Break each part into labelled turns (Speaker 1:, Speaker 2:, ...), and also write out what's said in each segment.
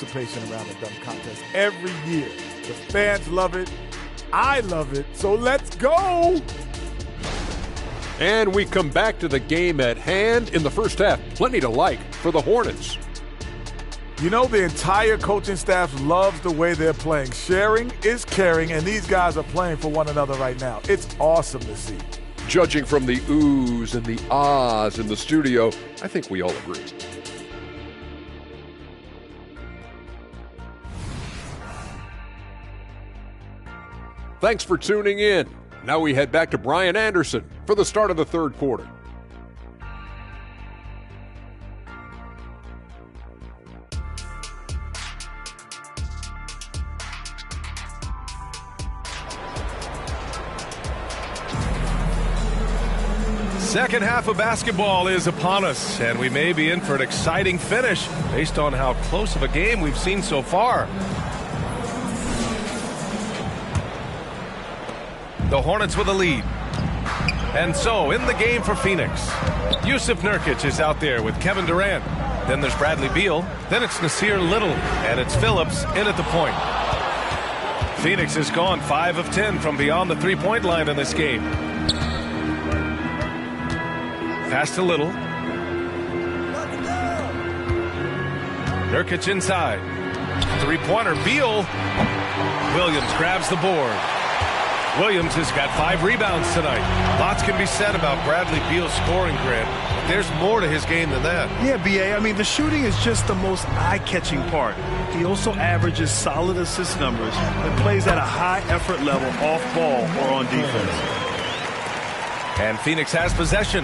Speaker 1: anticipation around the dunk contest every year. The fans love it. I love it. So let's go.
Speaker 2: And we come back to the game at hand in the first half. Plenty to like for the Hornets.
Speaker 1: You know, the entire coaching staff loves the way they're playing. Sharing is caring, and these guys are playing for one another right now. It's awesome to see.
Speaker 2: Judging from the oohs and the ahs in the studio, I think we all agree. Thanks for tuning in. Now we head back to Brian Anderson for the start of the third quarter.
Speaker 3: Second half of basketball is upon us, and we may be in for an exciting finish based on how close of a game we've seen so far. The Hornets with a lead. And so, in the game for Phoenix, Jusuf Nurkic is out there with Kevin Durant. Then there's Bradley Beal. Then it's Nasir Little. And it's Phillips in at the point. Phoenix has gone 5 of 10 from beyond the three-point line in this game. Pass to Little. Nurkic inside. Three-pointer, Beal. Williams grabs the board. Williams has got 5 rebounds tonight. Lots can be said about Bradley Beal's scoring, Grant. But there's more to his game than that.
Speaker 4: Yeah, B.A., I mean, the shooting is just the most eye-catching part. He also averages solid assist numbers and plays at a high effort level off ball or on defense.
Speaker 3: And Phoenix has possession.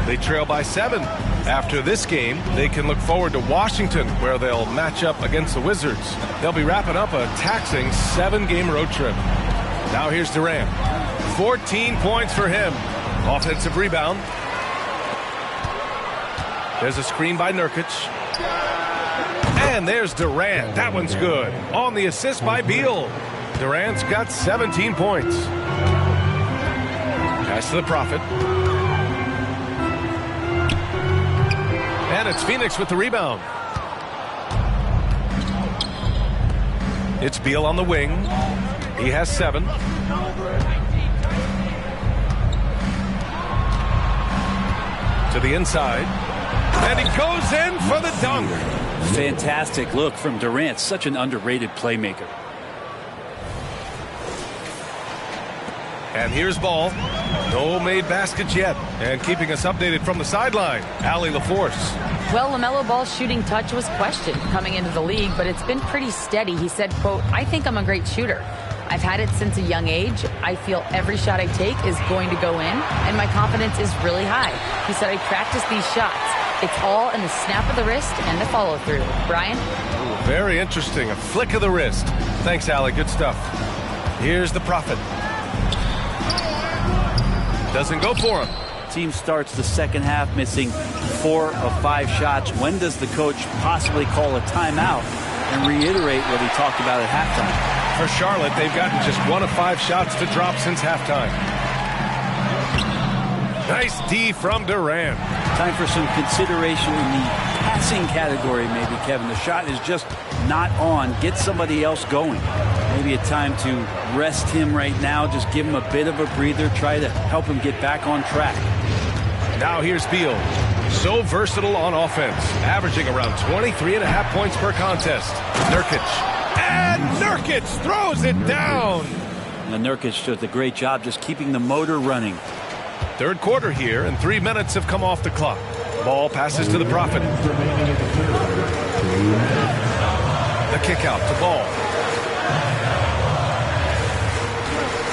Speaker 3: They trail by 7. After this game, they can look forward to Washington, where they'll match up against the Wizards. They'll be wrapping up a taxing 7-game road trip. Now here's Durant. 14 points for him. Offensive rebound. There's a screen by Nurkic. And there's Durant. That one's good. On the assist by Beal. Durant's got 17 points. Pass to the Prophet. And it's Phoenix with the rebound. It's Beal on the wing. He has 7. To the inside. And he goes in for the dunk.
Speaker 5: Fantastic look from Durant. Such an underrated playmaker.
Speaker 3: And here's Ball. No made baskets yet. And keeping us updated from the sideline, Allie LaForce.
Speaker 6: Well, LaMelo Ball's shooting touch was questioned coming into the league, but it's been pretty steady. He said, quote, "I think I'm a great shooter. I've had it since a young age. I feel every shot I take is going to go in, and my confidence is really high." He said, "I practice these shots. It's all in the snap of the wrist and the follow-through." Brian?
Speaker 3: Ooh, very interesting. A flick of the wrist. Thanks, Allie. Good stuff. Here's the Prophet. Doesn't go for him.
Speaker 5: Team starts the second half missing 4 of 5 shots. When does the coach possibly call a timeout and reiterate what he talked about at halftime?
Speaker 3: For Charlotte, they've gotten just 1 of 5 shots to drop since halftime. Nice D from Durant.
Speaker 5: Time for some consideration in the passing category, maybe, Kevin. The shot is just not on. Get somebody else going. Maybe a time to rest him right now. Just give him a bit of a breather. Try to help him get back on track.
Speaker 3: Now here's Beal. So versatile on offense. Averaging around 23.5 points per contest. Nurkic. And Nurkic throws it down.
Speaker 5: And Nurkic does a great job just keeping the motor running.
Speaker 3: Third quarter here, and 3 minutes have come off the clock. Ball passes to the Prophet. The kick out to Ball.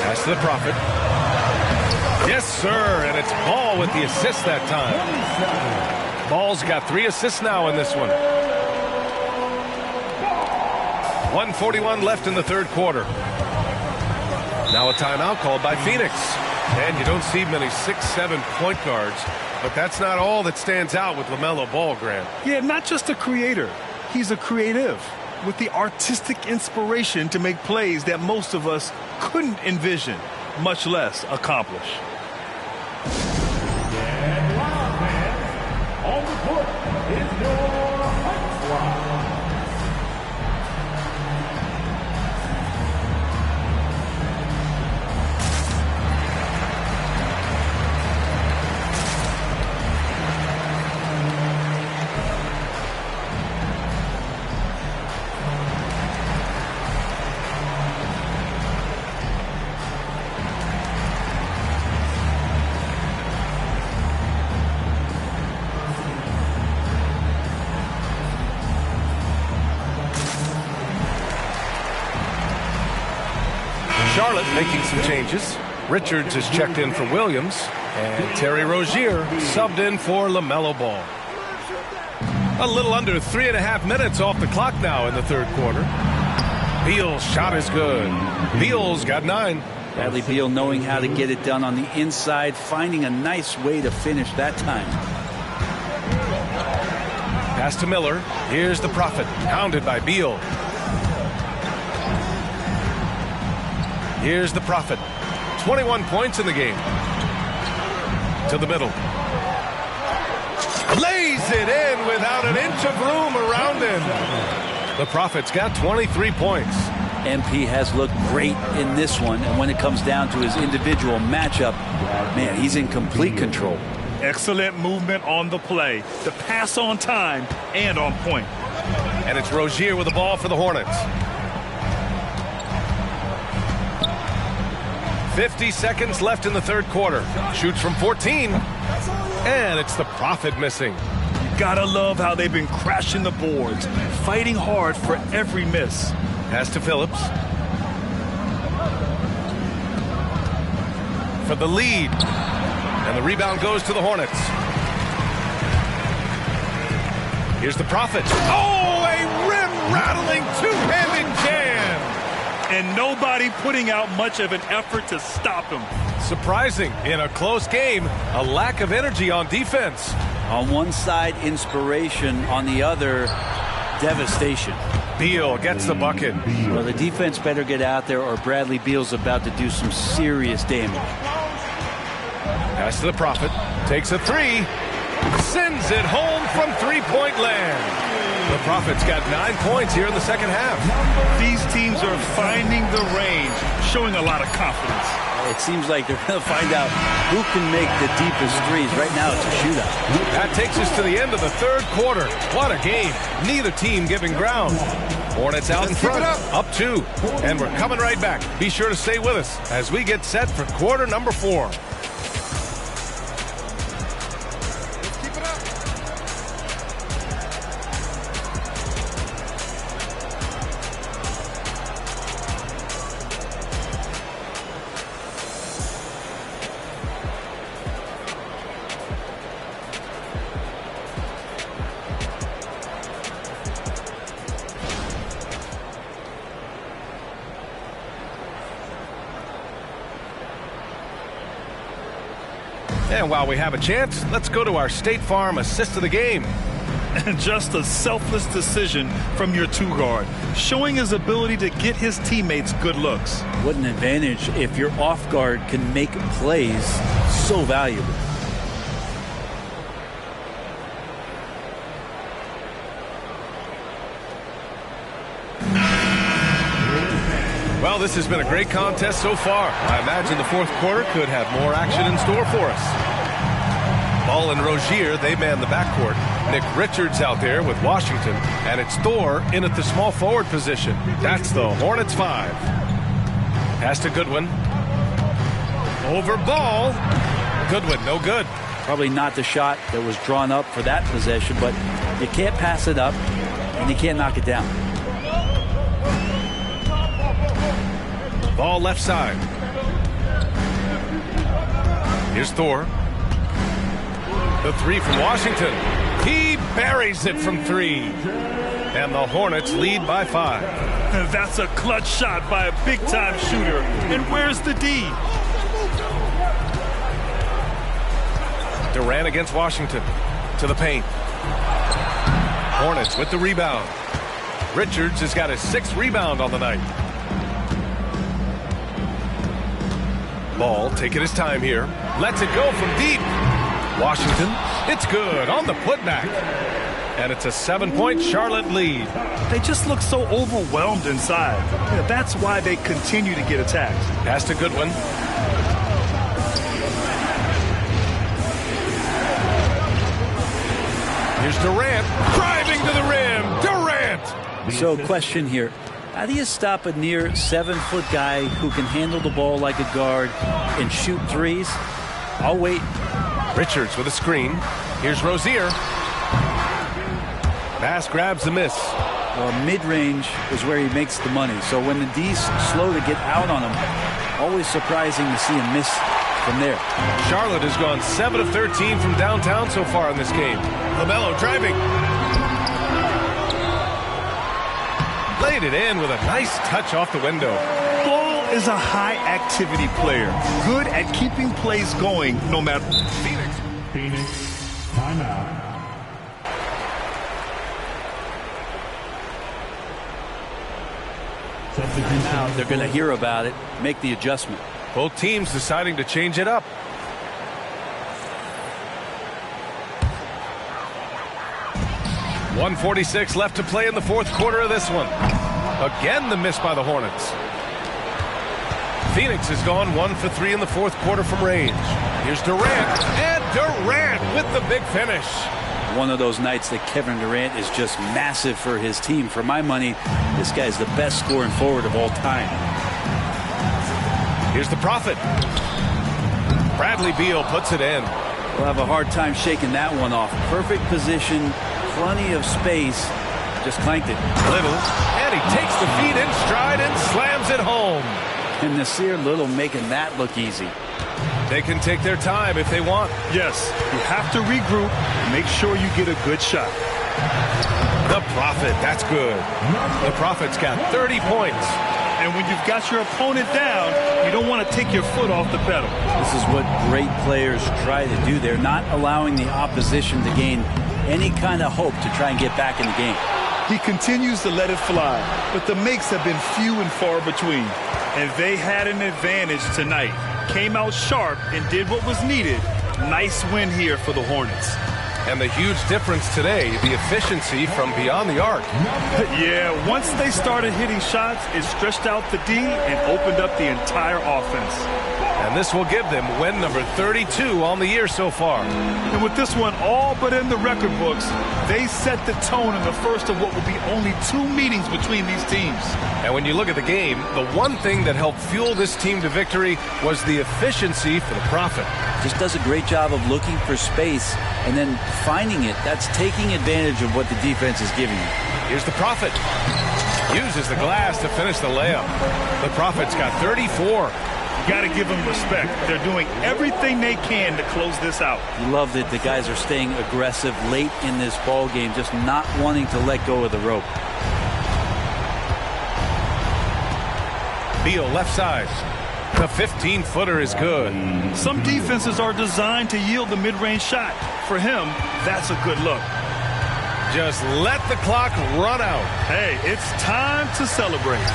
Speaker 3: Pass to the Prophet. Yes, sir, and it's Ball with the assist that time. Ball's got 3 assists now in this one. 1:41 left in the third quarter. Now a timeout called by Phoenix. And you don't see many 6'7" point guards, but that's not all that stands out with LaMelo Ball, Grant.
Speaker 4: Yeah, not just a creator. He's a creative with the artistic inspiration to make plays that most of us couldn't envision, much less accomplish.
Speaker 7: And live man on the court is your Heights Squad.
Speaker 3: Charlotte making some changes. Richards is checked in for Williams, and Terry Rozier subbed in for LaMelo Ball. A little under 3.5 minutes off the clock now in the third quarter. Beal's shot is good. Beal's got 9.
Speaker 5: Bradley Beal knowing how to get it done on the inside, finding a nice way to finish that time.
Speaker 3: Pass to Miller. Here's the Prophet, pounded by Beal. Here's the Prophet. 21 points in the game. To the middle. Lays it in without an inch of room around him. The Prophet's got 23 points.
Speaker 5: MP has looked great in this one, and when it comes down to his individual matchup, man, he's in complete control.
Speaker 4: Excellent movement on the play. The pass on time and on point.
Speaker 3: And it's Rozier with the ball for the Hornets. 50 seconds left in the third quarter. Shoots from 14. And it's the Prophet missing.
Speaker 4: Gotta love how they've been crashing the boards, fighting hard for every miss.
Speaker 3: Pass to Phillips. For the lead. And the rebound goes to the Hornets. Here's the Prophet. Oh, a rim-rattling two-handed jam.
Speaker 4: And nobody putting out much of an effort to stop him.
Speaker 3: Surprising in a close game, a lack of energy on defense.
Speaker 5: On one side, inspiration. On the other, devastation.
Speaker 3: Beal gets the bucket.
Speaker 5: Well, the defense better get out there or Bradley Beal's about to do some serious damage.
Speaker 3: Pass to the Prophet. Takes a 3. Sends it home from three-point land. The Prophet's got 9 points here in the second half.
Speaker 4: These teams are finding the range, showing a lot of confidence.
Speaker 5: It seems like they're going to find out who can make the deepest threes. Right now, it's a shootout.
Speaker 3: That takes us to the end of the third quarter. What a game. Neither team giving ground. Hornets out in front, up 2. And we're coming right back. Be sure to stay with us as we get set for quarter number 4. And while we have a chance, let's go to our State Farm assist of the game.
Speaker 4: And just a selfless decision from your two-guard, showing his ability to get his teammates good looks.
Speaker 5: What an advantage if your off guard can make plays so valuable.
Speaker 3: Well, this has been a great contest so far. I imagine the fourth quarter could have more action in store for us. Ball and Rozier, they man the backcourt. Nick Richards out there with Washington. And it's Thor in at the small forward position. That's the Hornets 5. Pass to Goodwin. Over Ball. Goodwin, no good.
Speaker 5: Probably not the shot that was drawn up for that possession, but you can't pass it up, and you can't knock it down.
Speaker 3: Ball left side. Here's Thor. The 3 from Washington. He buries it from 3. And the Hornets lead by 5.
Speaker 4: That's a clutch shot by a big-time shooter. And where's the D?
Speaker 3: Durant against Washington. To the paint. Hornets with the rebound. Richards has got his 6th rebound on the night. Ball taking his time here. Lets it go from deep. Washington, it's good on the putback. And it's a 7-point Charlotte lead.
Speaker 4: They just look so overwhelmed inside. Yeah, that's why they continue to get attacked.
Speaker 3: Pass to Goodwin. Here's Durant driving to the rim. Durant!
Speaker 5: So question here. How do you stop a near 7-foot guy who can handle the ball like a guard and shoot threes? I'll wait.
Speaker 3: Richards with a screen. Here's Rozier. Pass grabs the miss.
Speaker 5: Well, mid-range is where he makes the money. So when the D's slow to get out on him, always surprising to see him miss from there.
Speaker 3: Charlotte has gone 7 of 13 from downtown so far in this game. LaMelo driving. Laid it in with a nice touch off the window.
Speaker 4: Ball is a high-activity player, good at keeping plays going no matter.
Speaker 7: Phoenix, timeout.
Speaker 5: Now they're going to hear about it, make the adjustment.
Speaker 3: Both teams deciding to change it up. .146 left to play in the fourth quarter of this one. Again, the miss by the Hornets. Phoenix has gone 1 for 3 in the fourth quarter from range. Here's Durant, and Durant with the big finish.
Speaker 5: One of those nights that Kevin Durant is just massive for his team. For my money, this guy's the best scoring forward of all time.
Speaker 3: Here's the Prophet. Bradley Beal puts it in.
Speaker 5: We'll have a hard time shaking that one off. Perfect position, plenty of space. Just clanked it.
Speaker 3: Little, and he takes the feed in stride and slams it home.
Speaker 5: And Nasir Little making that look easy.
Speaker 3: They can take their time if they want.
Speaker 4: Yes, you have to regroup and make sure you get a good shot.
Speaker 3: The Prophet, that's good. The Prophet's got 30 points.
Speaker 4: And when you've got your opponent down, you don't want to take your foot off the pedal.
Speaker 5: This is what great players try to do. They're not allowing the opposition to gain any kind of hope to try and get back in the game.
Speaker 4: He continues to let it fly, but the makes have been few and far between. And they had an advantage tonight. Came out sharp and did what was needed. Nice win here for the Hornets.
Speaker 3: And the huge difference today, the efficiency from beyond the arc.
Speaker 4: Yeah, once they started hitting shots, it stretched out the D and opened up the entire offense.
Speaker 3: And this will give them win number 32 on the year so far.
Speaker 4: And with this one all but in the record books, they set the tone in the first of what will be only 2 meetings between these teams.
Speaker 3: And when you look at the game, the one thing that helped fuel this team to victory was the efficiency for the Prophet.
Speaker 5: Just does a great job of looking for space and then finding it. That's taking advantage of what the defense is giving you.
Speaker 3: Here's the Prophet. Uses the glass to finish the layup. The Prophet's got 34.
Speaker 4: You got to give them respect. They're doing everything they can to close this out.
Speaker 5: You love that the guys are staying aggressive late in this ball game, just not wanting to let go of the rope.
Speaker 3: Beal left side. The 15-footer is good.
Speaker 4: Some defenses are designed to yield the mid-range shot. For him, that's a good look.
Speaker 3: Just let the clock run out.
Speaker 4: Hey, it's time to celebrate.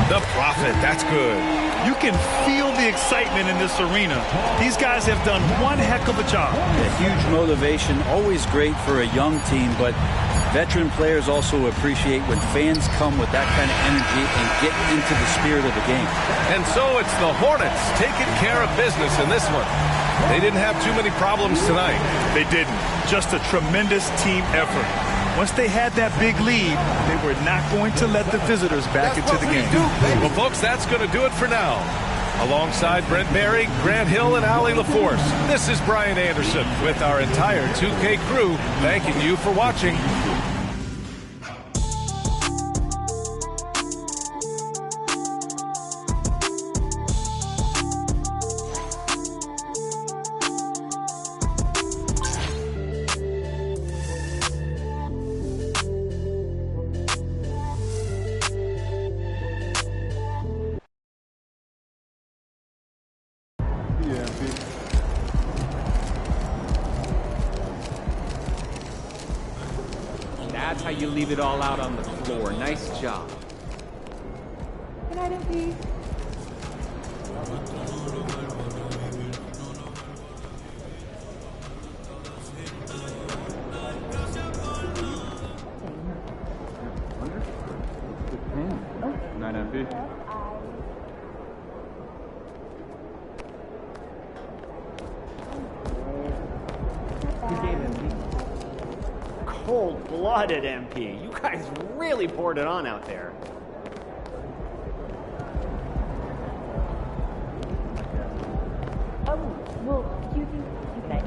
Speaker 3: The Prophet, that's good.
Speaker 4: You can feel the excitement in this arena. These guys have done one heck of a job.
Speaker 5: A huge motivation, always great for a young team, but veteran players also appreciate when fans come with that kind of energy and get into the spirit of the game.
Speaker 3: And so it's the Hornets taking care of business in this one. They didn't have too many problems tonight.
Speaker 4: They didn't. Just a tremendous team effort. Once they had that big lead, they were not going to let the visitors back into the game.
Speaker 3: Well, folks, that's going to do it for now. Alongside Brent Barry, Grant Hill, and Allie LaForce, this is Brian Anderson with our entire 2K crew thanking you for watching.
Speaker 8: That's how you leave it all out on the floor. Nice job.
Speaker 9: Good night, MP.
Speaker 8: Night, MP. Good game, MP.
Speaker 10: Cold-blooded, MP. You guys really poured it on out there.
Speaker 9: Well, do you think... Okay.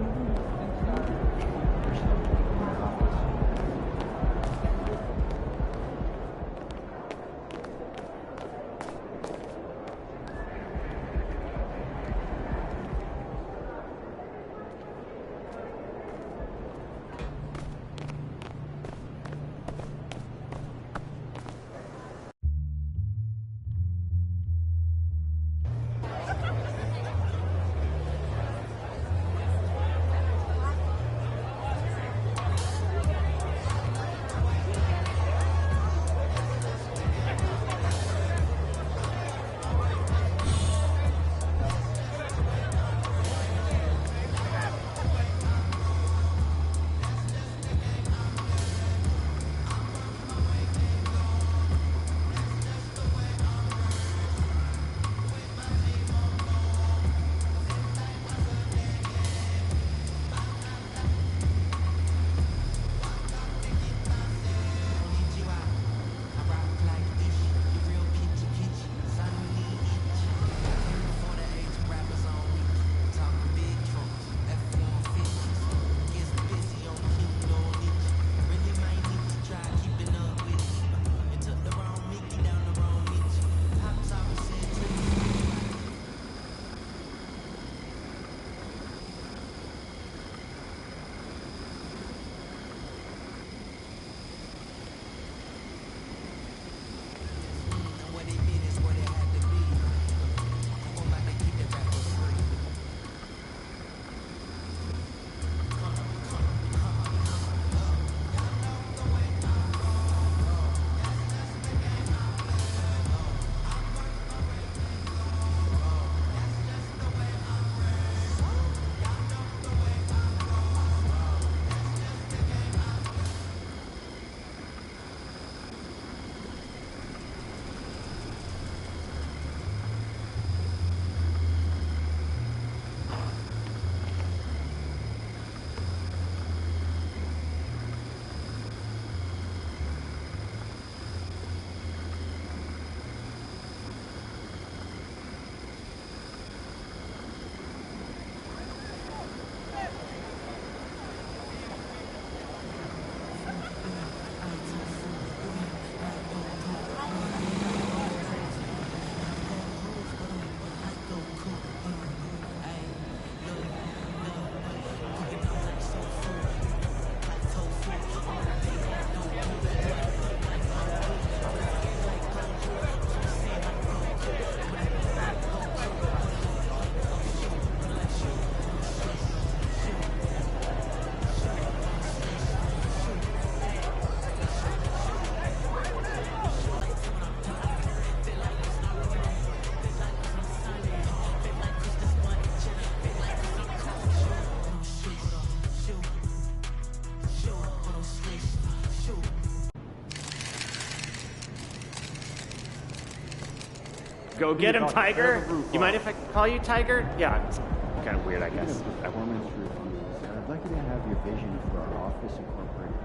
Speaker 10: Go get him, Tiger. You mind if I call you Tiger? Yeah, it's kind of weird, I guess.
Speaker 11: Performance reviews. I'd like you to have your vision for our office incorporated.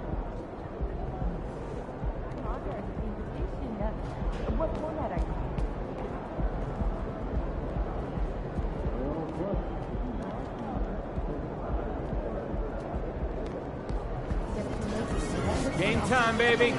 Speaker 9: What format are you?
Speaker 8: Game time, baby.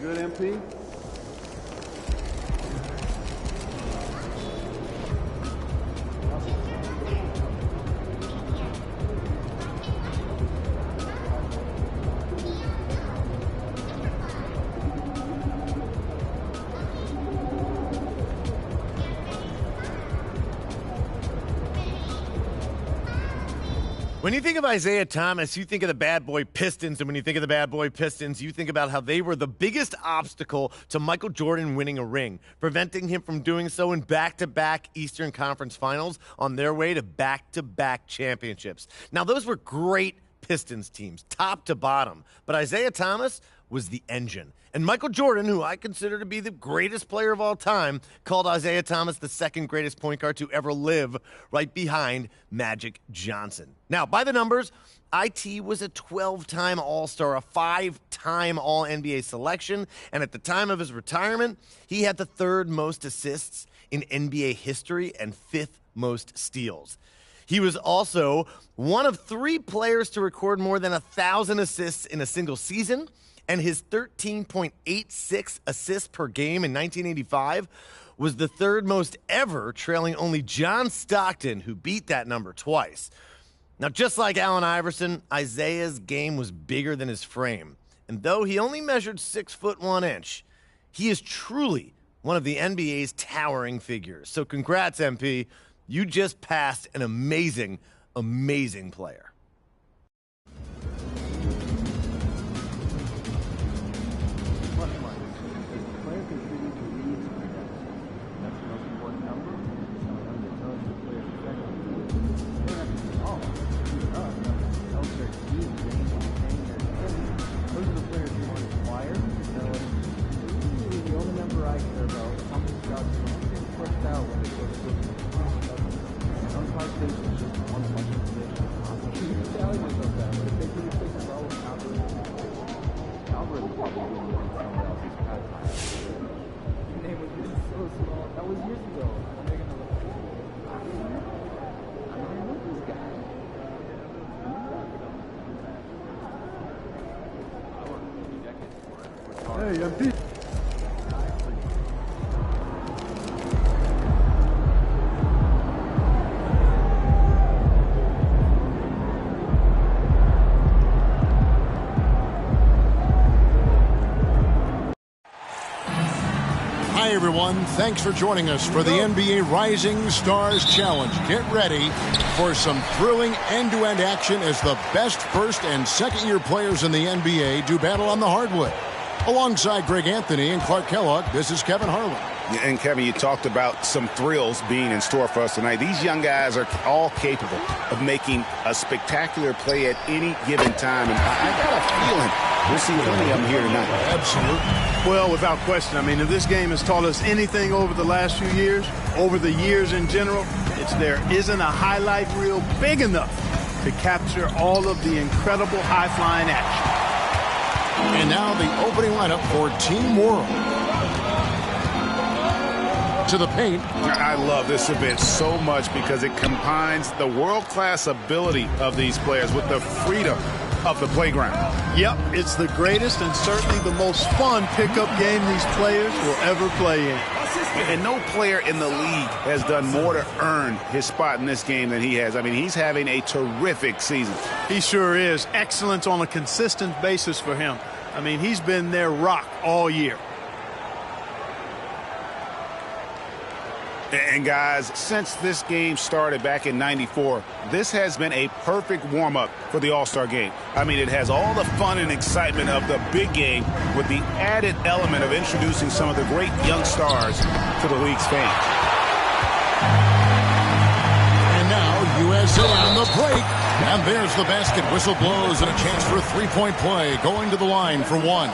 Speaker 11: Good, MP?
Speaker 12: When you think of Isaiah Thomas, you think of the bad boy Pistons, and when you think of the bad boy Pistons, you think about how they were the biggest obstacle to Michael Jordan winning a ring, preventing him from doing so in back-to-back Eastern Conference Finals on their way to back-to-back championships. Now, those were great Pistons teams, top to bottom, but Isaiah Thomas was the engine. And Michael Jordan, who I consider to be the greatest player of all time, called Isaiah Thomas the second greatest point guard to ever live, right behind Magic Johnson. Now, by the numbers, IT was a 12-time All-Star, a 5-time All-NBA selection, and at the time of his retirement, he had the third most assists in NBA history and fifth most steals. He was also one of 3 players to record more than 1,000 assists in a single season, and his 13.86 assists per game in 1985 was the third most ever, trailing only John Stockton, who beat that number twice. Now, just like Allen Iverson, Isaiah's game was bigger than his frame. And though he only measured 6 foot 1 inch, he is truly one of the NBA's towering figures. So congrats, MP. You just passed an amazing, amazing player.
Speaker 11: Hey, MP.
Speaker 13: Hi, everyone. Thanks for joining us for the NBA Rising Stars Challenge. Get ready for some thrilling end-to-end action as the best first and second-year players in the NBA do battle on the hardwood. Alongside Greg Anthony and Clark Kellogg, this is Kevin Harlan.
Speaker 14: And Kevin, you talked about some thrills being in store for us tonight. These young guys are all capable of making a spectacular play at any given time. And I got a feeling we'll see plenty of them here tonight.
Speaker 15: Absolutely. Well, without question. I mean, if this game has taught us anything over the last few years, over the years in general, it's there isn't a highlight reel big enough to capture all of the incredible high-flying action.
Speaker 13: And now the opening lineup for Team World. To the paint.
Speaker 14: I love this event so much because it combines the world-class ability of these players with the freedom of the playground.
Speaker 15: Yep, it's the greatest and certainly the most fun pickup game these players will ever play in.
Speaker 14: And no player in the league has done more to earn his spot in this game than he has. I mean, he's having a terrific season.
Speaker 15: He sure is. Excellence on a consistent basis for him. I mean, he's been their rock all year.
Speaker 14: And guys, since this game started back in '94, this has been a perfect warm-up for the All-Star game. I mean, it has all the fun and excitement of the big game with the added element of introducing some of the great young stars to the league's fans.
Speaker 13: And now USA on the break. And there's the basket. Whistle blows and a chance for a three-point play. Going to the line for one.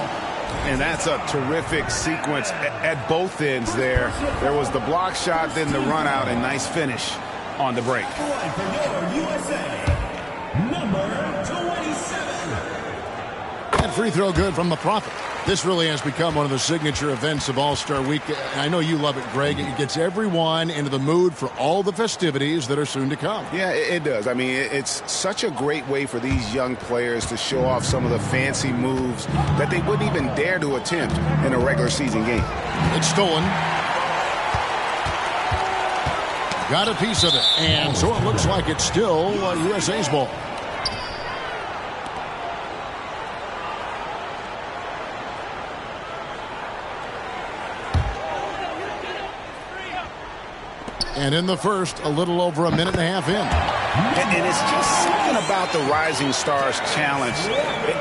Speaker 14: And that's a terrific sequence at both ends there. There was the block shot, then the run out, and nice finish on the break.
Speaker 13: That free throw good from the Prophet. This really has become one of the signature events of All-Star Week. I know you love it, Greg. It gets everyone into the mood for all the festivities that are soon to come.
Speaker 14: Yeah, it does. I mean, it's such a great way for these young players to show off some of the fancy moves that they wouldn't even dare to attempt in a regular season game.
Speaker 13: It's stolen. Got a piece of it. And so it looks like it's still USA's ball. And in the first, a little over a minute and a half in.
Speaker 14: And it's just something about the Rising Stars Challenge.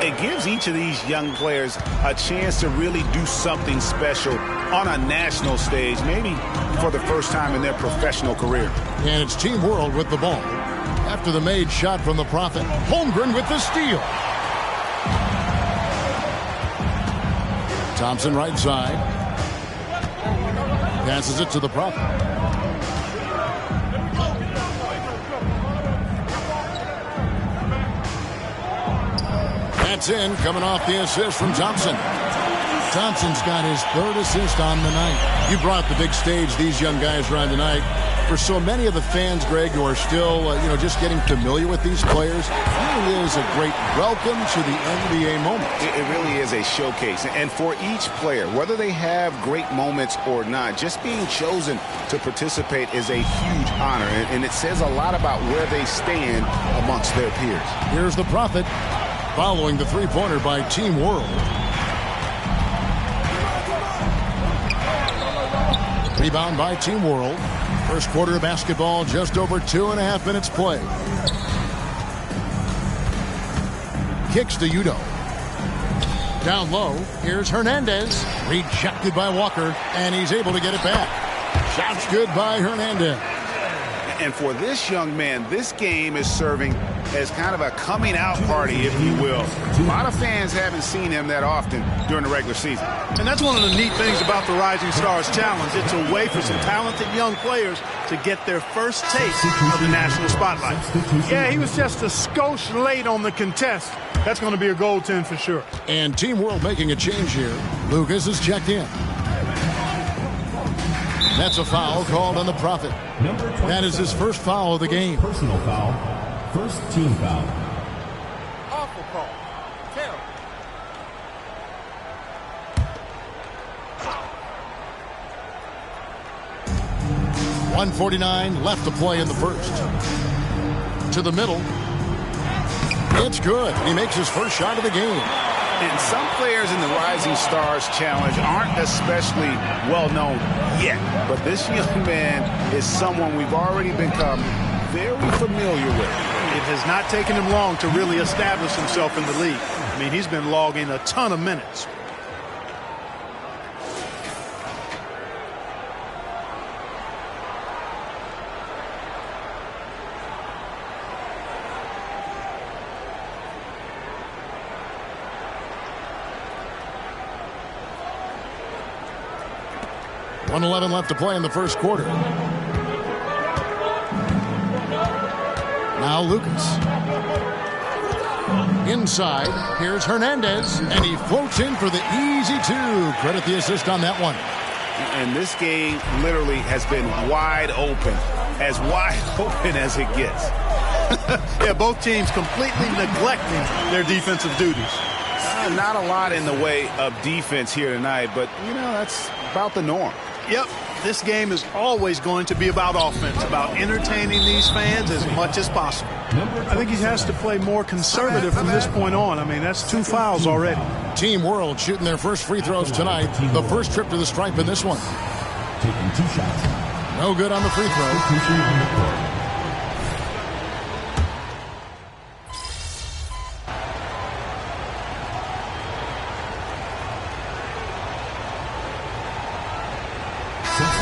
Speaker 14: It gives each of these young players a chance to really do something special on a national stage, maybe for the first time in their professional career.
Speaker 13: And it's Team World with the ball. After the made shot from the Prophet, Holmgren with the steal. Thompson right side. Passes it to the Prophet. That's in, coming off the assist from Thompson. Thompson's got his third assist on the night. You brought the big stage these young guys are on tonight. For so many of the fans, Greg, who are still, just getting familiar with these players, it really is a great welcome to the NBA moment.
Speaker 14: It really is a showcase. And for each player, whether they have great moments or not, just being chosen to participate is a huge honor. And it says a lot about where they stand amongst their peers.
Speaker 13: Here's the Prophet. Following the three-pointer by Team World. Rebound by Team World. First quarter of basketball, just over 2.5 minutes play. Kicks to Udo. Down low, here's Hernandez. Rejected by Walker, and he's able to get it back. Shots good by Hernandez.
Speaker 14: And for this young man, this game is serving as kind of a coming out party, if you will. A lot of fans haven't seen him that often during the regular season.
Speaker 15: And that's one of the neat things about the Rising Stars Challenge. It's a way for some talented young players to get their first taste of the national spotlight. Yeah, he was just a skosh late on the contest. That's going to be a goaltend for sure.
Speaker 13: And Team World making a change here. Lucas is checked in. That's a foul called on the Prophet. That is his first foul of the game.
Speaker 7: Personal foul. First team foul.
Speaker 16: Awful call. Terrible.
Speaker 13: .149 left to play in the first. To the middle. It's good. He makes his first shot of the game.
Speaker 14: And some players in the Rising Stars Challenge aren't especially well known yet. But this young man is someone we've already become very familiar with.
Speaker 15: It has not taken him long to really establish himself in the league. I mean, he's been logging a ton of minutes.
Speaker 13: 1:11 left to play in the first quarter. Now Lucas. Inside, here's Hernandez, and he floats in for the easy two. Credit the assist on that one.
Speaker 14: And this game literally has been wide open as it gets.
Speaker 15: Yeah, both teams completely neglecting their defensive duties.
Speaker 14: Not a lot in the way of defense here tonight, but, that's about the norm.
Speaker 15: Yep, this game is always going to be about offense, about entertaining these fans as much as possible. I think he has to play more conservative from this point on. I mean, that's 2 fouls already.
Speaker 13: Team World shooting their first free throws tonight. The first trip to the stripe in this one.
Speaker 7: Taking 2 shots.
Speaker 13: No good on the free throw.
Speaker 7: Substitution on the court.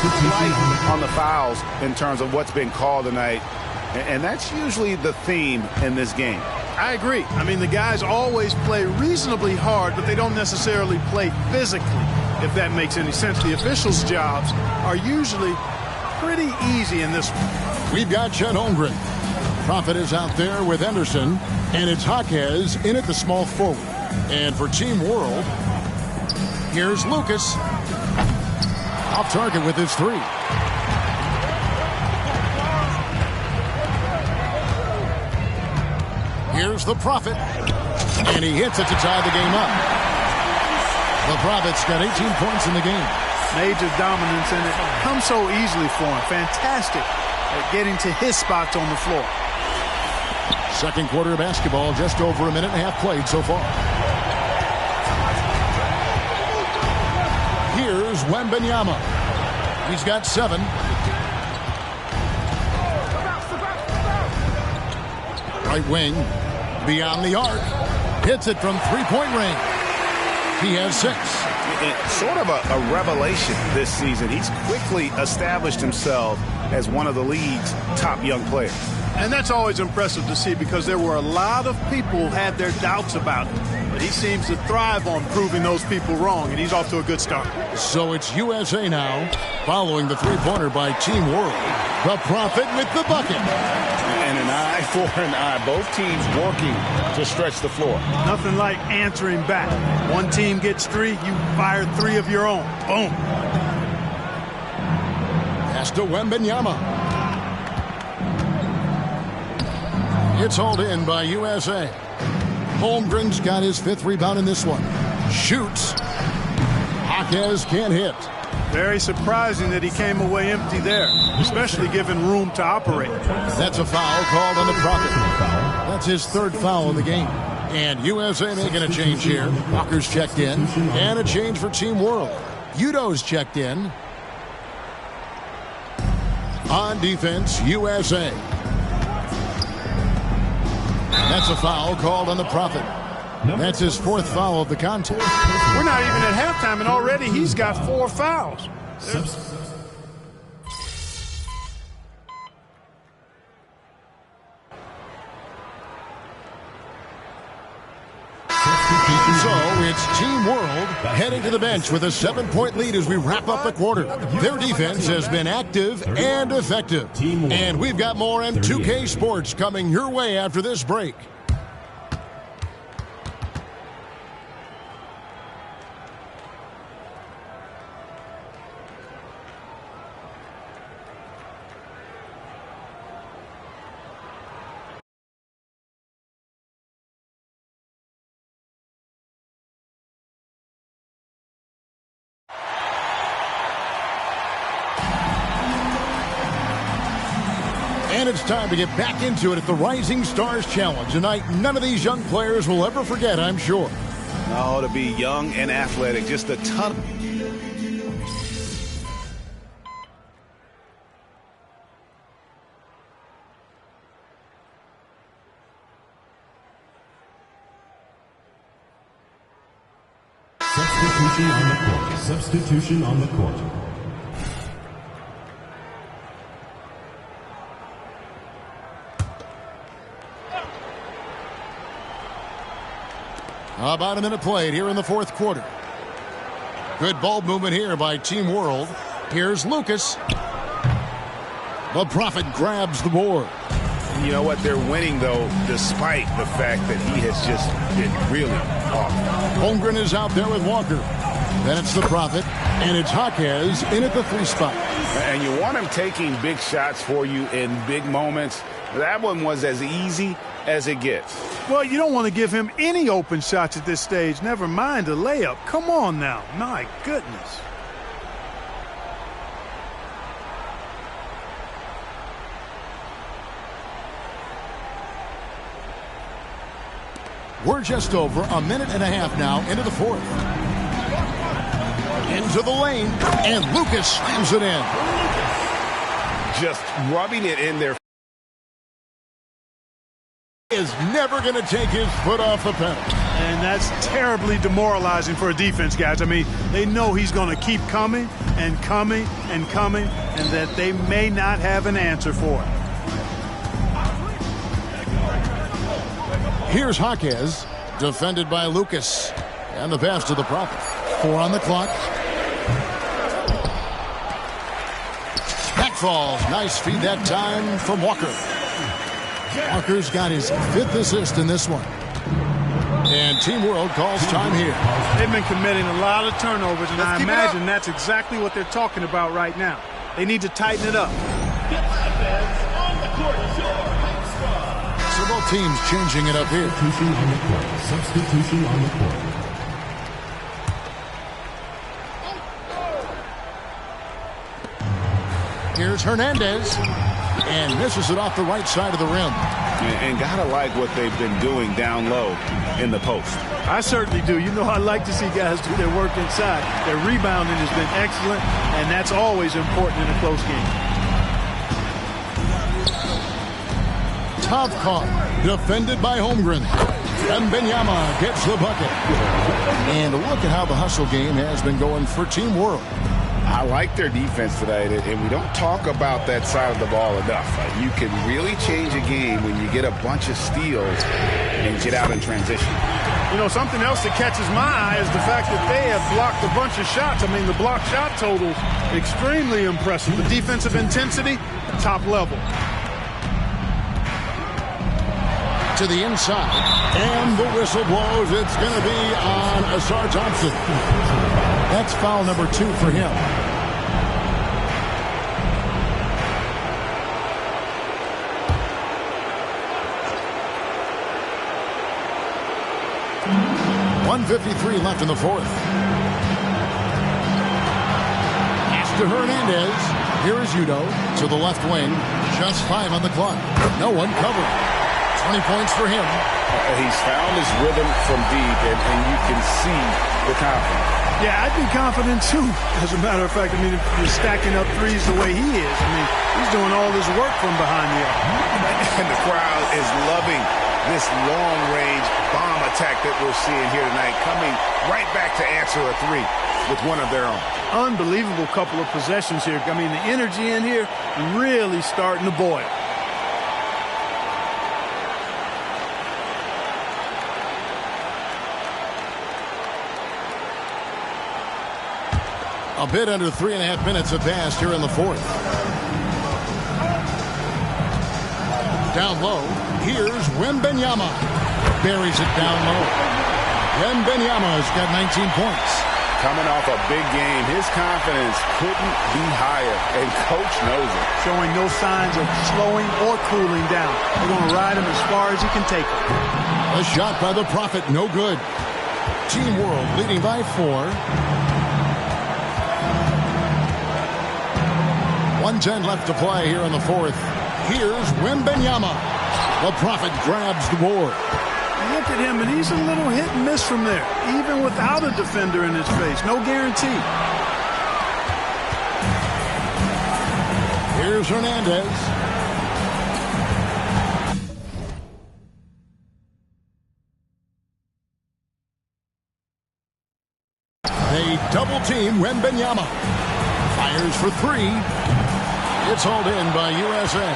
Speaker 14: Light on the fouls in terms of what's been called tonight, and that's usually the theme in this game.
Speaker 15: I agree. I mean, the guys always play reasonably hard, but they don't necessarily play physically, if that makes any sense. The officials' jobs are usually pretty easy in this one.
Speaker 13: We've got Chet Holmgren. Prophet is out there with Anderson, and it's Jaquez in at the small forward. And for Team World, here's Lucas. Off target with his 3. Here's the Prophet, and he hits it to tie the game up. The Prophet's got 18 points in the game.
Speaker 15: Major dominance, and it comes so easily for him. Fantastic at getting to his spots on the floor.
Speaker 13: Second quarter of basketball, just over a minute and a half played so far. Here's Wembanyama. He's got 7. Right wing, beyond the arc. Hits it from three-point range. He has 6.
Speaker 14: It's sort of a revelation this season. He's quickly established himself as one of the league's top young players.
Speaker 15: And that's always impressive to see, because there were a lot of people who had their doubts about him. But he seems to thrive on proving those people wrong, and he's off to a good start.
Speaker 13: So it's USA now, following the three-pointer by Team World. The Prophet with the bucket.
Speaker 14: And an eye for an eye. Both teams working to stretch the floor.
Speaker 15: Nothing like answering back. One team gets 3, you fire 3 of your own. Boom.
Speaker 13: Pass to Wembanyama. It's hauled in by USA. Holmgren's got his 5th rebound in this one. Shoots. Jaquez can't hit.
Speaker 15: Very surprising that he came away empty there, especially given room to operate.
Speaker 13: That's a foul called on the Prophet. That's his 3rd foul in the game. And USA making a change here. Walker's checked in. And a change for Team World. Udo's checked in. On defense, USA. That's a foul called on the Prophet. That's his 4th foul of the contest.
Speaker 15: We're not even at halftime, and already he's got 4 fouls.
Speaker 13: So it's Team World heading to the bench with a 7-point lead as we wrap up the quarter. Their defense has been active and effective. And we've got more M2K Sports coming your way after this break. And it's time to get back into it at the Rising Stars Challenge. Tonight, none of these young players will ever forget, I'm sure.
Speaker 14: Oh, to be young and athletic, just a ton.
Speaker 7: Substitution on the court. Substitution on the court.
Speaker 13: About a minute played here in the 4th quarter. Good ball movement here by Team World. Here's Lucas. The Prophet grabs the board.
Speaker 14: You know what? They're winning, though, despite the fact that he has just been really awful.
Speaker 13: Holmgren is out there with Walker. Then it's the Prophet, and it's Jaquez in at the 3 spot.
Speaker 14: And you want him taking big shots for you in big moments. That one was as easy as it gets.
Speaker 15: Well, you don't want to give him any open shots at this stage. Never mind a layup. Come on now. My goodness.
Speaker 13: We're just over a minute and a half now into the 4th. Into the lane, and Lucas slams it in.
Speaker 14: Just rubbing it in there.
Speaker 13: Is never going to take his foot off the pedal.
Speaker 15: And that's terribly demoralizing for a defense, guys. I mean, they know he's going to keep coming and coming and coming, and that they may not have an answer for it.
Speaker 13: Here's Jaquez, defended by Lucas. And the pass to the Prophet. 4 on the clock. Back falls. Nice feed that time from Walker. Walker's got his 5th assist in this one. And Team World calls time here.
Speaker 15: They've been committing a lot of turnovers, and I imagine that's exactly what they're talking about right now. They need to tighten it up.
Speaker 13: So both teams changing it up here.
Speaker 7: Substitution on the court.
Speaker 13: Here's Hernandez. And misses it off the right side of the rim.
Speaker 14: And gotta like what they've been doing down low in the post.
Speaker 15: I certainly do. You know, I like to see guys do their work inside. Their rebounding has been excellent, and that's always important in a close game.
Speaker 13: Top caught, defended by Holmgren. And Benyama gets the bucket. And look at how the hustle game has been going for Team World.
Speaker 14: I like their defense tonight, and we don't talk about that side of the ball enough. You can really change a game when you get a bunch of steals and get out in transition.
Speaker 15: You know, something else that catches my eye is the fact that they have blocked a bunch of shots. I mean, the blocked shot totals, extremely impressive. The defensive intensity, top level.
Speaker 13: To the inside, and the whistle blows. It's going to be on Asar Thompson. That's foul number 2 for him. .153 left in the 4th. Pass to Hernandez. Here is Udo to the left wing. Just 5 on the clock. No one covered. 20 points for him.
Speaker 14: He's found his rhythm from deep, and you can see the confidence.
Speaker 15: Yeah, I'd be confident, too. As a matter of fact, I mean, if you're stacking up threes the way he is, I mean, he's doing all this work from behind the arc.
Speaker 14: And the crowd is loving this long-range bomb attack that we're seeing here tonight, coming right back to answer a 3 with one of their own.
Speaker 15: Unbelievable couple of possessions here. I mean, the energy in here really starting to boil.
Speaker 13: A bit under 3.5 minutes have passed here in the 4th. Down low, here's Wembanyama. Buries it down low. Wembanyama's got 19 points.
Speaker 14: Coming off a big game, his confidence couldn't be higher, and Coach knows it.
Speaker 15: Showing no signs of slowing or cooling down. They're going to ride him as far as he can take it.
Speaker 13: A shot by the Prophet, no good. Team World leading by 4. 1:10 left to play here in the 4th. Here's Wembanyama. The Prophet grabs the board.
Speaker 15: Look at him, and he's a little hit and miss from there, even without a defender in his face. No guarantee.
Speaker 13: Here's Hernandez. They double team Wembanyama. Fires for 3. It's hauled in by USA.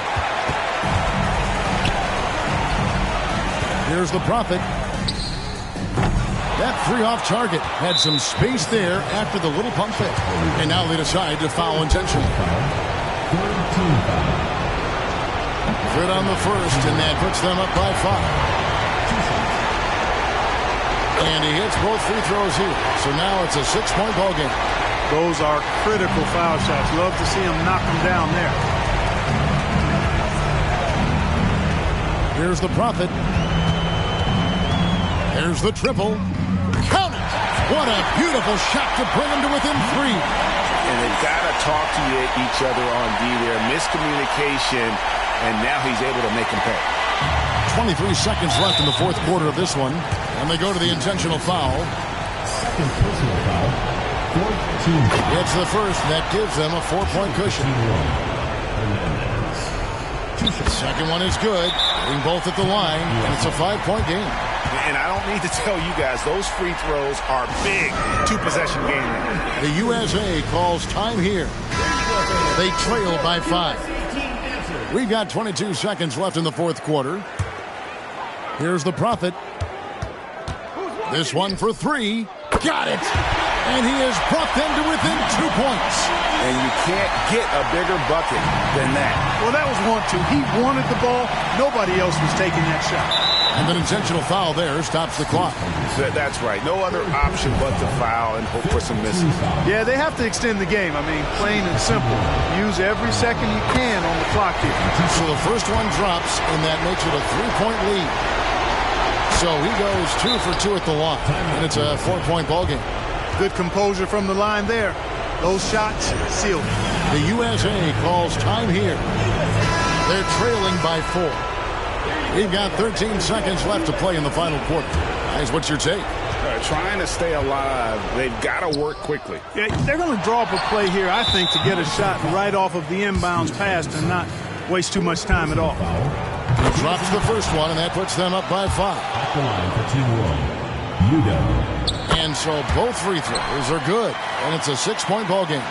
Speaker 13: Here's the Prophet. That three off target had some space there after the little pump fake. And now they decide to foul intentionally. Good on the first, and that puts them up by 5. And he hits both free throws here. So now it's a 6-point ball game.
Speaker 15: Those are critical foul shots. Love to see him knock them down there.
Speaker 13: Here's the Prophet. There's the triple. Count it! What a beautiful shot to bring him to within 3.
Speaker 14: And they've got to talk to each other on D there. Miscommunication, and now he's able to make them pay.
Speaker 13: 23 seconds left in the fourth quarter of this one. And they go to the intentional foul.
Speaker 7: Second personal foul. 14.
Speaker 13: It's the first. That gives them a 4-point cushion. Second one is good. Hitting both at the line. And it's a 5-point game.
Speaker 14: And I don't need to tell you guys, those free throws are big. 2-possession game.
Speaker 13: The USA calls time here. They trail by 5. We've got 22 seconds left in the fourth quarter. Here's the Prophet. This one for 3. Got it! And he has brought them to within 2 points.
Speaker 14: And you can't get a bigger bucket than that.
Speaker 15: Well, that was 1-2. He wanted the ball. Nobody else was taking that shot.
Speaker 13: And an intentional foul there stops the clock.
Speaker 14: That's right. No other option but to foul and hope for some misses.
Speaker 15: Yeah, they have to extend the game. I mean, plain and simple. Use every second you can on the clock here.
Speaker 13: So the first one drops, and that makes it a 3-point lead. So he goes 2 for 2 at the line, and it's a 4-point ball game.
Speaker 15: Good composure from the line there. Those shots sealed.
Speaker 13: The USA calls time here. They're trailing by 4. We've got 13 seconds left to play in the final quarter. Guys, what's your take?
Speaker 14: Trying to stay alive. They've got to work quickly.
Speaker 15: Yeah, they're going to draw up a play here, I think, to get a shot right off of the inbounds pass and not waste too much time at all.
Speaker 13: He drops the first one, and that puts them up by 5.
Speaker 7: At the line for Team 1. Udo.
Speaker 13: And so both free throws are good, and it's a 6-point ball game.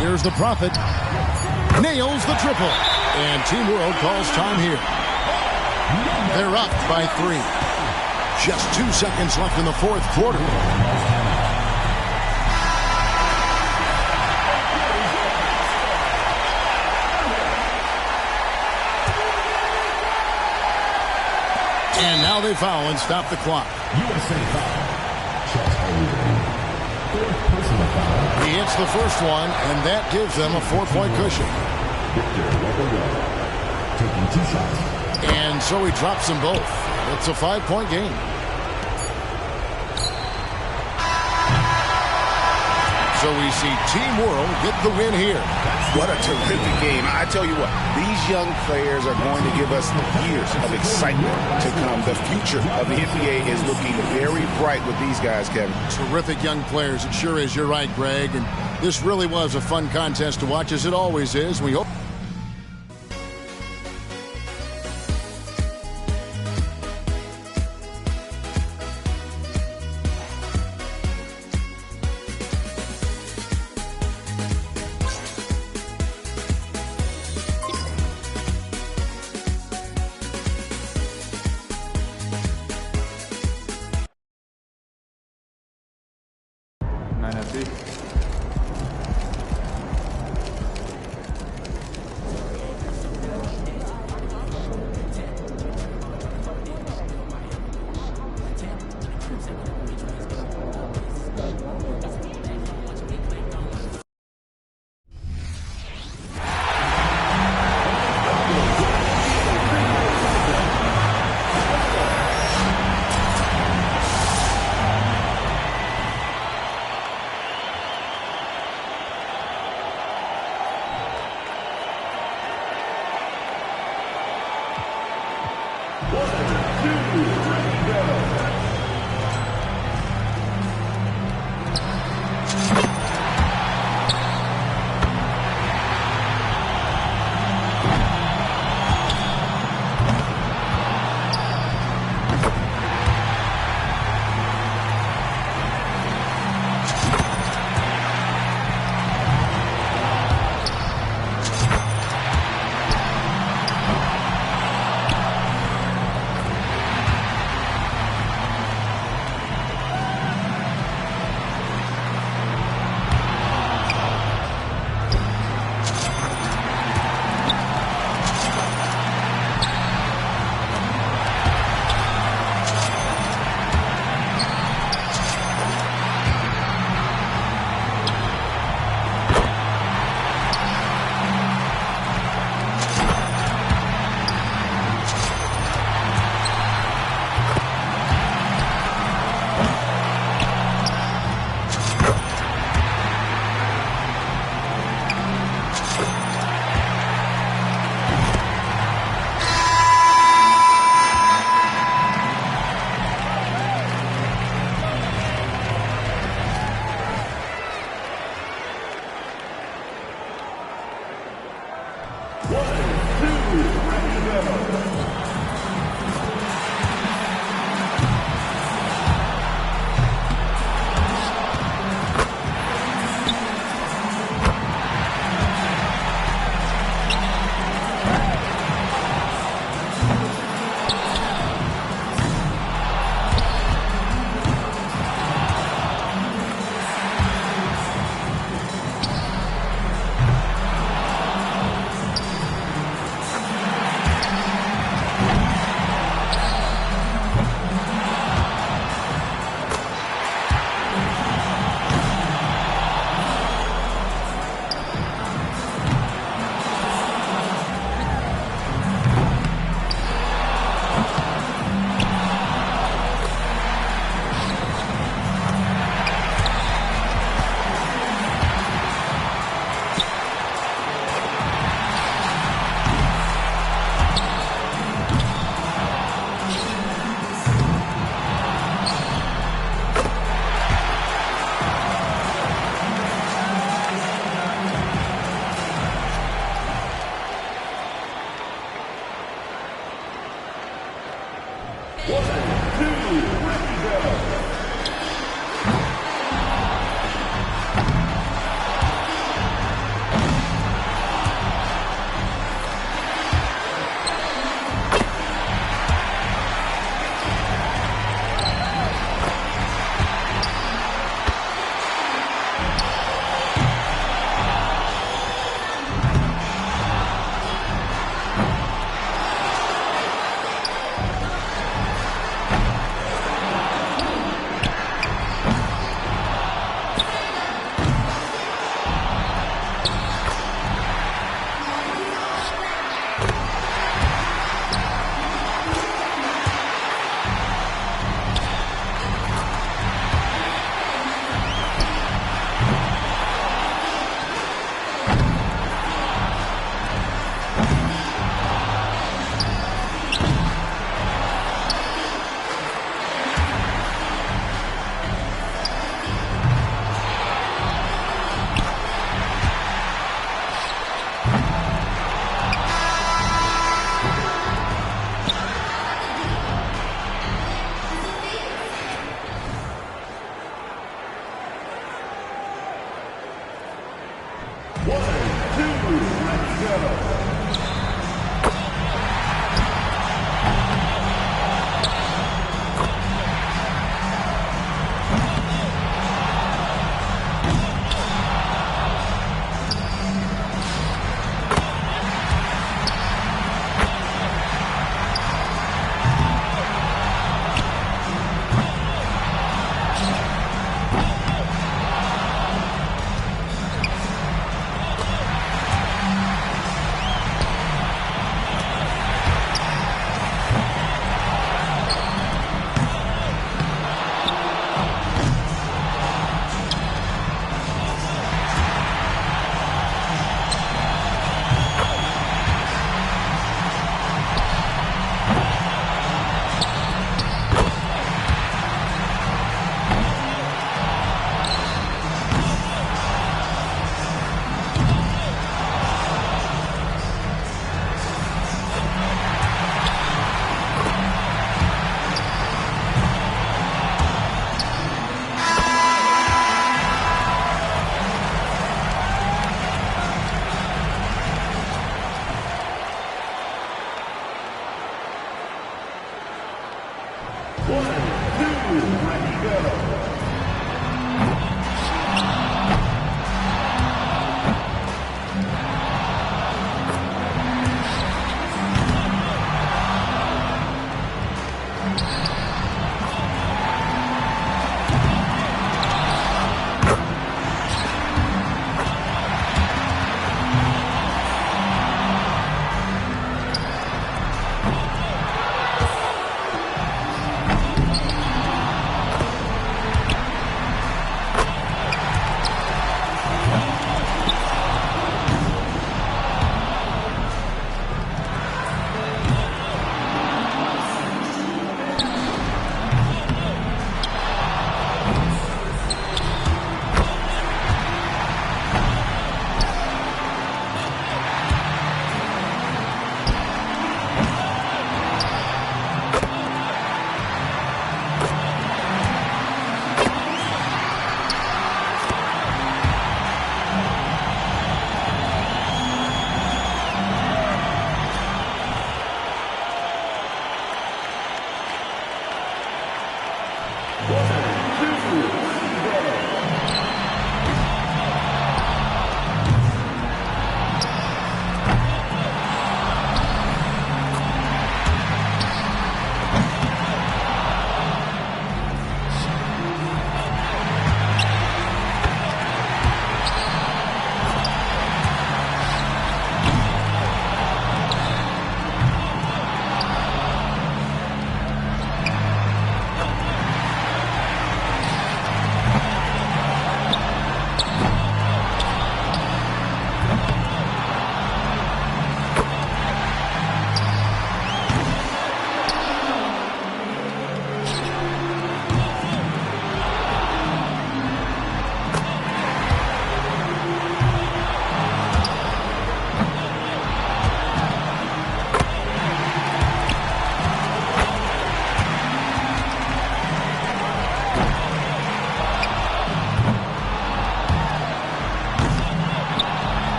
Speaker 13: Here's the Prophet. Nails the triple. And Team World calls time here. They're up by 3. Just 2 seconds left in the fourth quarter. And now they foul and stop the clock.
Speaker 7: USA foul. Chest Holder. Fourth personal foul.
Speaker 13: He hits the first one, and that gives them a 4-point cushion.
Speaker 7: Victor Wembanyama taking 2 shots.
Speaker 13: And so he drops them both. It's a 5-point game. So we see Team World get the win here.
Speaker 14: What a terrific game. I tell you what, these young players are going to give us years of excitement to come. The future of the NBA is looking very bright with these guys, Kevin.
Speaker 13: Terrific young players. It sure is. You're right, Greg. And this really was a fun contest to watch, as it always is. We hope.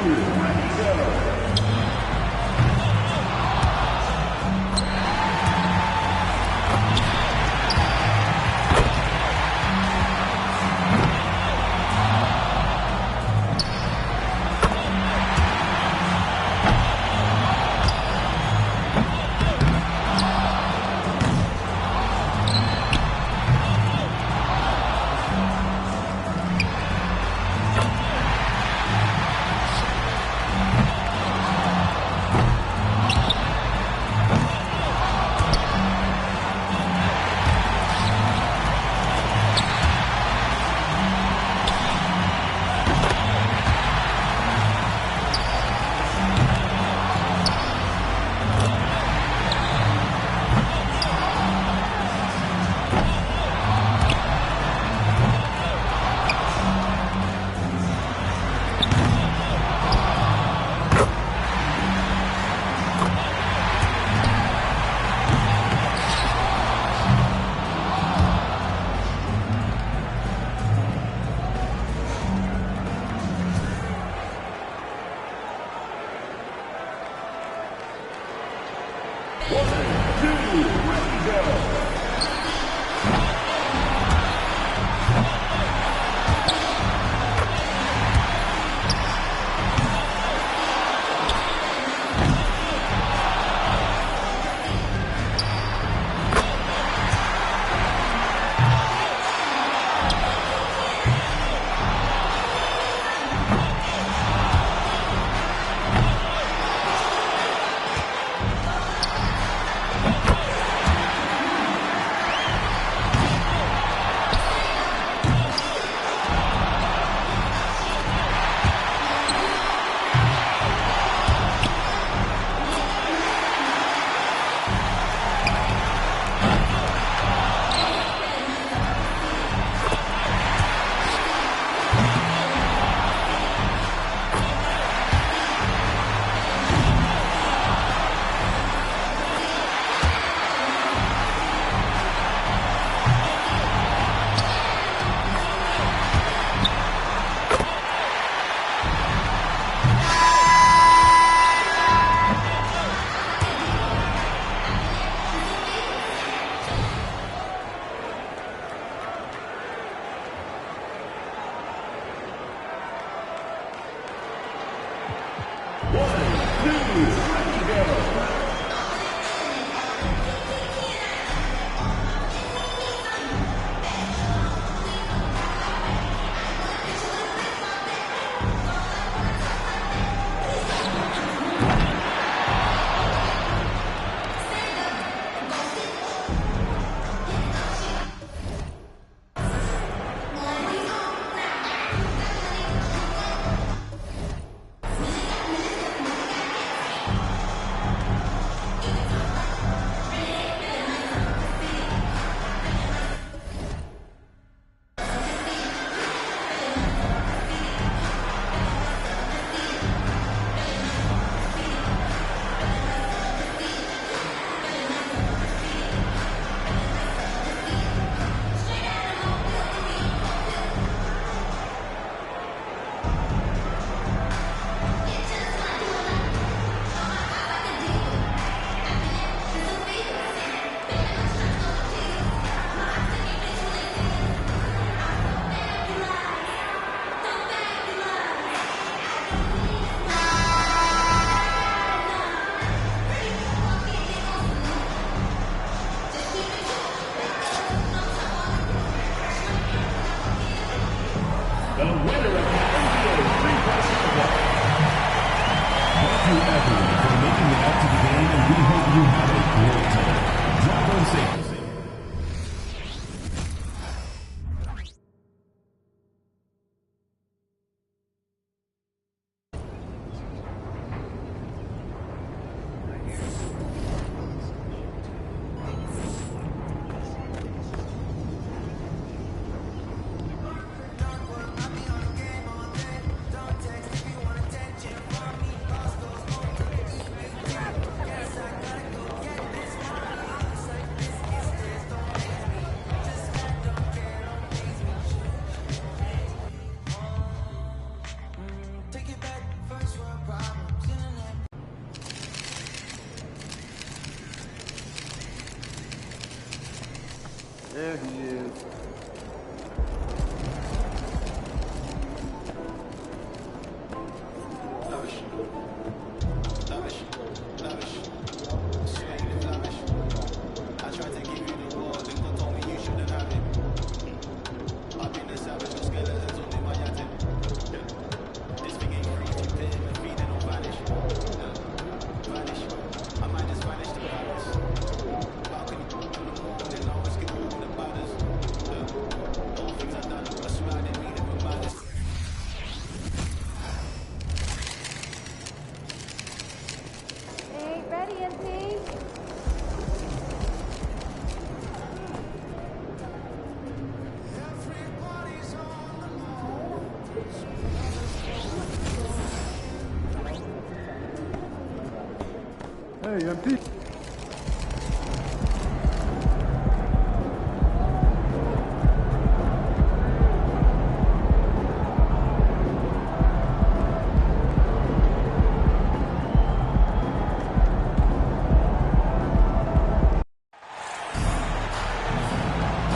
Speaker 17: on the game.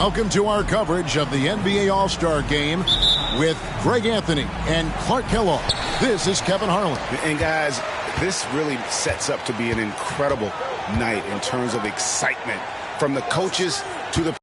Speaker 13: Welcome to our coverage of the NBA All-Star Game with Greg Anthony and Clark Kellogg. This is Kevin Harlan.
Speaker 14: And guys, this really sets up to be an incredible night in terms of excitement from the coaches to the